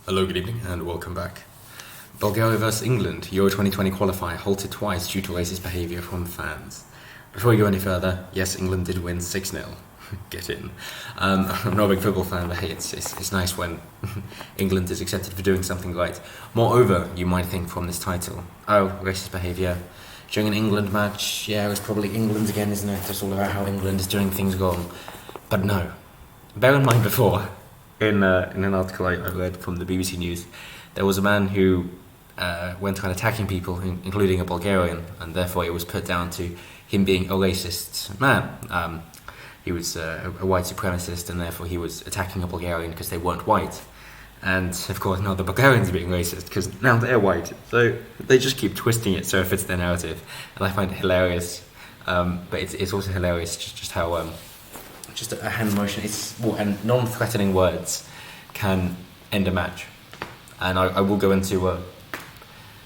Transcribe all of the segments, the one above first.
Hello, good evening, and welcome back. Bulgaria vs England, Euro 2020 qualifier halted twice due to racist behaviour from fans. Before we go any further, yes, England did win 6-0. Get in. I'm not a big football fan, but hey, it's nice when England is accepted for doing something right. Moreover, you might think from this title, oh, racist behaviour during an England match, yeah, it's probably England again, isn't it? It's all about how England is doing things wrong. But no. Bear in mind before, in an article I read from the BBC News, there was a man who went around attacking people, including a Bulgarian, and therefore it was put down to him being a racist man. He was a white supremacist, and therefore he was attacking a Bulgarian because they weren't white. And of course now the Bulgarians are being racist because now they're white. So they just keep twisting it so it fits their narrative, and I find it hilarious. But it's also hilarious just how just a hand motion, and non-threatening words can end a match. And I will go into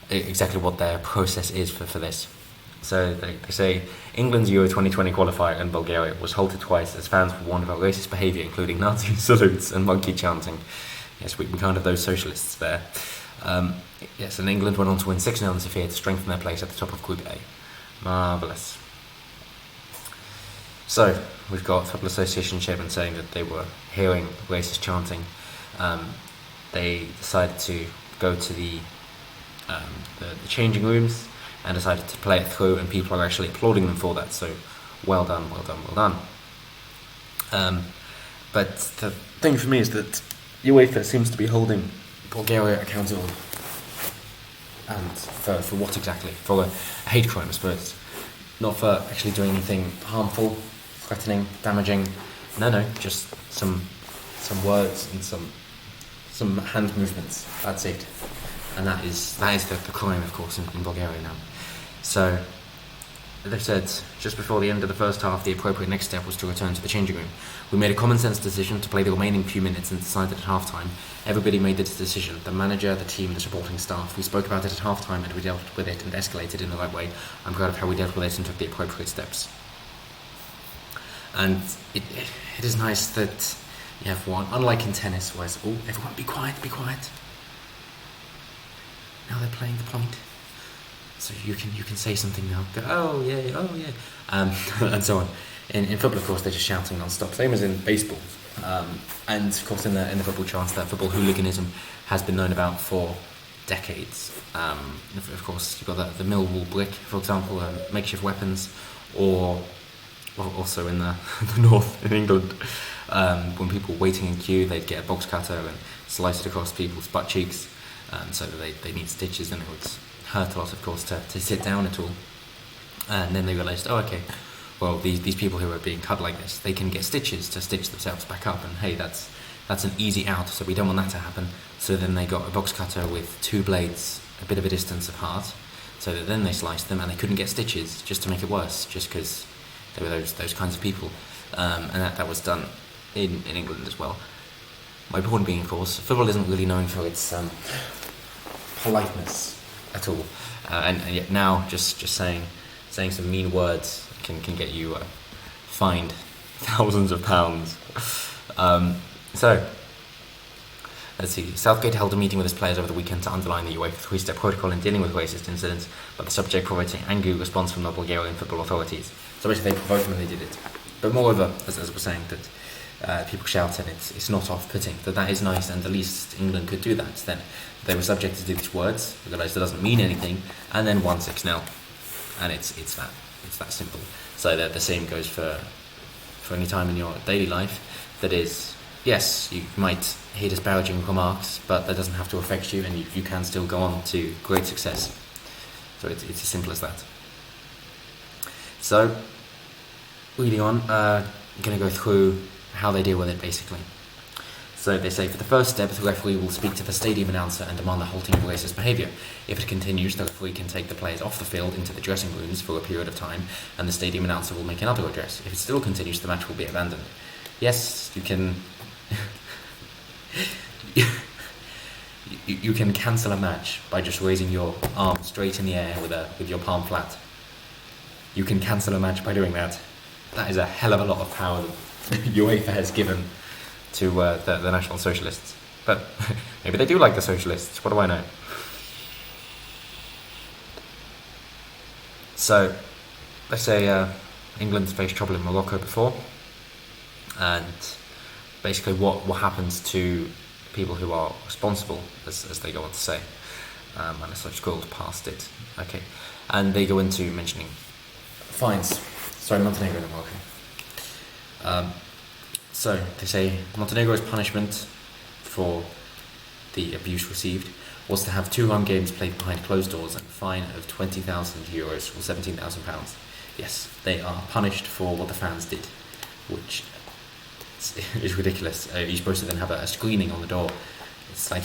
exactly what their process is for this. So they say England's Euro 2020 qualifier in Bulgaria was halted twice as fans were warned about racist behaviour, including Nazi salutes and monkey chanting. Yes, we can't have those socialists there. Yes, and England went on to win 6-0 in Sofia to strengthen their place at the top of Group A. Marvellous. So, we've got Football Association chairman saying that they were hearing racist chanting. They decided to go to the changing rooms and decided to play it through, and people are actually applauding them for that. So, well done, well done, well done. But the thing for me is that UEFA seems to be holding Bulgaria accountable. And for what exactly? For a hate crime, I suppose. Not for actually doing anything harmful, threatening, damaging. No, just some words and some hand movements. That's it. And that is the crime, of course, in Bulgaria now. So they've said just before the end of the first half, the appropriate next step was to return to the changing room. We made a common sense decision to play the remaining few minutes and decided at half time. Everybody made this decision. The manager, the team, the supporting staff. We spoke about it at half time and we dealt with it and escalated in the right way. I'm proud of how we dealt with it and took the appropriate steps. And it is nice that you have one, unlike in tennis, where it's, everyone be quiet. Now they're playing the point. So you can say something now. Go, oh yeah, and so on. In football, of course, they're just shouting non-stop. Same as in baseball. And of course, in the football chants, that football hooliganism has been known about for decades. Of course, you've got the Millwall brick, for example, makeshift weapons, or also in the north in England, when people were waiting in queue, they'd get a box cutter and slice it across people's butt cheeks, so that they need stitches, and it would hurt a lot, of course, to sit down at all. And then they realised, oh, okay, well, these people who are being cut like this, they can get stitches to stitch themselves back up, and hey, that's an easy out, so we don't want that to happen. So then they got a box cutter with two blades a bit of a distance apart, so that then they sliced them, and they couldn't get stitches, just to make it worse, just because they were those kinds of people. And that was done in England as well. My point being, of course, football isn't really known for its politeness at all, and yet now just saying some mean words can get you fined thousands of pounds. So let's see. Southgate held a meeting with his players over the weekend to underline the UEFA three-step protocol in dealing with racist incidents, but the subject provoked an angry response from the Bulgarian football authorities. So basically, they provoked them and they did it. But moreover, as we're saying, that people shout and it's not off-putting, that is nice, and at least England could do that. Then they were subjected to these words, realised it doesn't mean anything, and then won 6-0. And it's that simple. So that the same goes for any time in your daily life. That is, yes, you might hear disparaging remarks, but that doesn't have to affect you, and you can still go on to great success. So it's as simple as that. So, reading on, I'm going to go through how they deal with it, basically. So they say, for the first step, the referee will speak to the stadium announcer and demand the halting of racist behaviour. If it continues, the referee can take the players off the field into the dressing rooms for a period of time, and the stadium announcer will make another address. If it still continues, the match will be abandoned. Yes, you can... you can cancel a match by just raising your arm straight in the air with your palm flat. You can cancel a match by doing that. That is a hell of a lot of power that UEFA has given to the National Socialists. But Maybe they do like the socialists. What do I know? So, let's say England's faced trouble in Morocco before, and basically what happens to people who are responsible, as they go on to say, and as such called past it. Okay, and they go into mentioning fines. Sorry, Montenegro and Morocco. So they say Montenegro's punishment for the abuse received was to have 2 home games played behind closed doors and a fine of €20,000 or £17,000. Yes, they are punished for what the fans did, which is ridiculous. You're supposed to then have a screening on the door. It's like,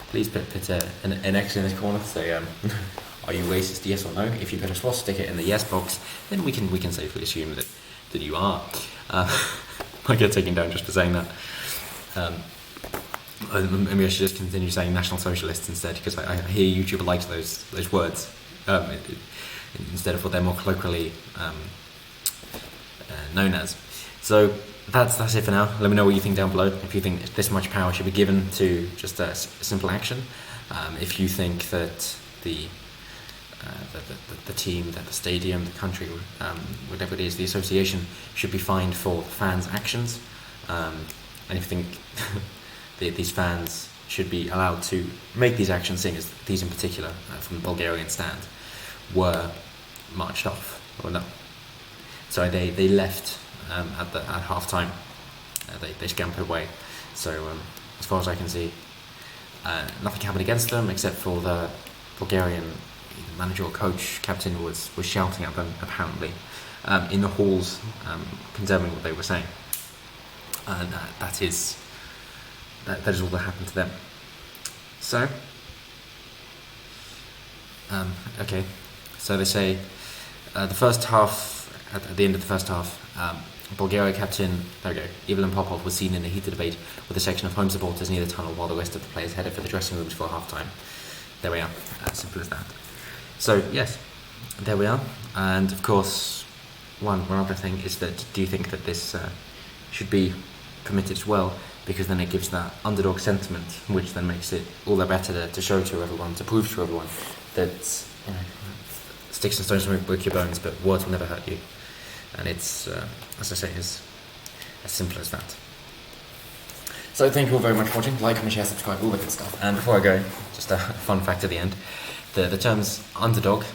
please put an X in this corner to say, are you racist, yes or no? If you put a swastika in the yes box, then we can safely assume that you are. I get taken down just for saying that. Maybe I should just continue saying National Socialists instead, because I hear YouTuber likes those words instead of what they're more colloquially known as. So that's it for now. Let me know what you think down below. If you think this much power should be given to just a simple action, if you think that the team, that the stadium, the country, whatever it is, the association should be fined for the fans' actions, and if you think these fans should be allowed to make these actions, seeing as these in particular, from the Bulgarian stand, were marched off, or no. So they left at half time. They scampered away. So as far as I can see, nothing happened against them except for the Bulgarian manager or coach, captain, was shouting at them apparently in the halls, condemning what they were saying. And that is all that happened to them. So, okay. So they say the first half. At the end of the first half, Bulgaria captain Ivan Popov was seen in a heated debate with a section of home supporters near the tunnel, while the rest of the players headed for the dressing rooms for half-time. There we are. As simple as that. So yes, there we are. And of course, one other thing is that, do you think that this should be permitted as well? Because then it gives that underdog sentiment, which then makes it all the better to show to everyone, to prove to everyone that sticks and stones won't break your bones, but words will never hurt you. And it's, as I say, as simple as that. So thank you all very much for watching. Like, comment, share, subscribe, all that good stuff. And before I go, just a fun fact at the end. The terms underdog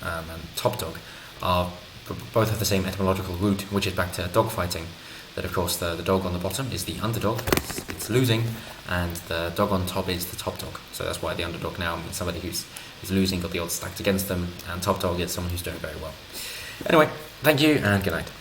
and top dog are both have the same etymological root, which is back to dogfighting. That of course the dog on the bottom is the underdog, it's losing, and the dog on top is the top dog. So that's why the underdog now means somebody who's losing, got the odds stacked against them, and top dog is someone who's doing very well. Anyway, thank you and good night.